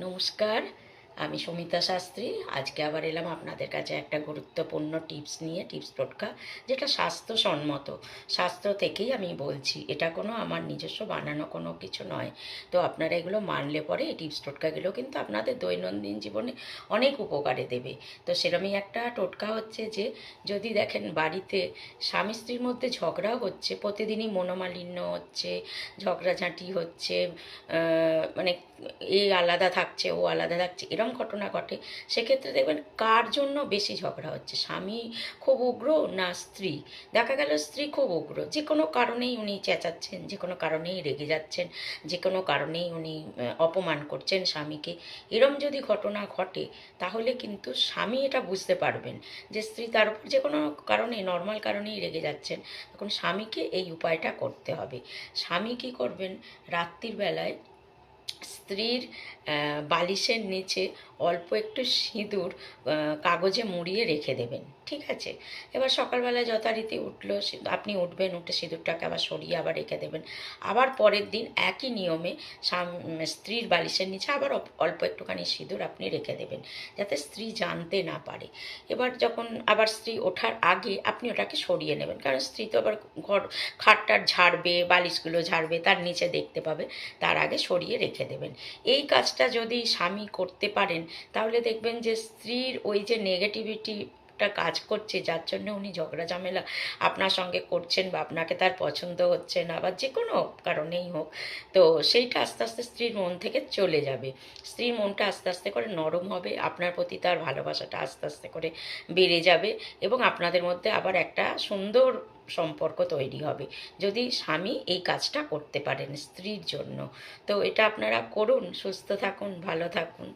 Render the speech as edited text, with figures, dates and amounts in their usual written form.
নমস্কার, আমি সমিতা শাস্ত্রী। আজকে আবার এলাম আপনাদের কাছে একটা গুরুত্বপূর্ণ টিপস নিয়ে, টিপস টোটকা, যেটা স্বাস্থ্যসম্মত। স্বাস্থ্য থেকেই আমি বলছি, এটা কোনো আমার নিজস্ব বানানো কোনো কিছু নয়। তো আপনারা এগুলো মানলে পরে এই টিপস টোটকাগুলো কিন্তু আপনাদের দৈনন্দিন জীবনে অনেক উপকারে দেবে। তো সেরকমই একটা টোটকা হচ্ছে যে, যদি দেখেন বাড়িতে স্বামী স্ত্রীর মধ্যে ঝগড়াও হচ্ছে, প্রতিদিনই মনোমালিন্য হচ্ছে, ঝগড়াঝাঁটি হচ্ছে, মানে এ আলাদা থাকছে, ও আলাদা থাকছে, এরম ঘটনা ঘটে, সেক্ষেত্রে দেখবেন কার জন্য বেশি ঝগড়া হচ্ছে, স্বামী খুব উগ্র না স্ত্রী। দেখা গেল স্ত্রী খুব উগ্র, যে কোনো কারণেই উনি চেঁচাচ্ছেন, যে কোনো কারণেই রেগে যাচ্ছেন, যে কোনো কারণেই উনি অপমান করছেন স্বামীকে। এরম যদি ঘটনা ঘটে, তাহলে কিন্তু স্বামী এটা বুঝতে পারবেন যে স্ত্রী তার উপর যে কোনো কারণে, নর্মাল কারণেই রেগে যাচ্ছেন। তখন স্বামীকে এই উপায়টা করতে হবে। স্বামী কী করবেন, রাত্রির বেলায় স্ত্রীর বালিশের নিচে অল্প একটু সিঁদুর কাগজে মুড়িয়ে রেখে দেবেন, ঠিক আছে? এবার সকালবেলায় যথারীতি উঠলো, আপনি উঠবেন, উঠে সিঁদুরটাকে আবার সরিয়ে আবার রেখে দেবেন। আবার পরের দিন একই নিয়মে স্ত্রীর বালিশের নিচে আবার অল্প একটুখানি সিঁদুর আপনি রেখে দেবেন, যাতে স্ত্রী জানতে না পারে। এবার যখন আবার স্ত্রী ওঠার আগে আপনি ওটাকে সরিয়ে নেবেন, কারণ স্ত্রী তো আবার ঘর খাটটার ঝাড়বে, বালিশগুলো ঝাড়বে, তার নিচে দেখতে পাবে, তার আগে সরিয়ে রেখে দেবেন। এই কাজটা যদি স্বামী করতে পারেন, তাহলে দেখবেন যে স্ত্রীর ওই যে নেগেটিভিটিটা কাজ করছে, যার জন্য উনি ঝগড়া ঝামেলা আপনার সঙ্গে করছেন, বা আপনাকে তার পছন্দ হচ্ছে না, বা যে কোনো কারণেই হোক, তো সেইটা আস্তে আস্তে স্ত্রীর মন থেকে চলে যাবে। স্ত্রীর মনটা আস্তে আস্তে করে নরম হবে, আপনার প্রতি তার ভালোবাসাটা আস্তে আস্তে করে বেড়ে যাবে, এবং আপনাদের মধ্যে আবার একটা সুন্দর সম্পর্ক তৈরি হবে, যদি স্বামী এই কাজটা করতে পারেন স্ত্রীর জন্য। তো এটা আপনারা করুন, সুস্থ থাকুন, ভালো থাকুন।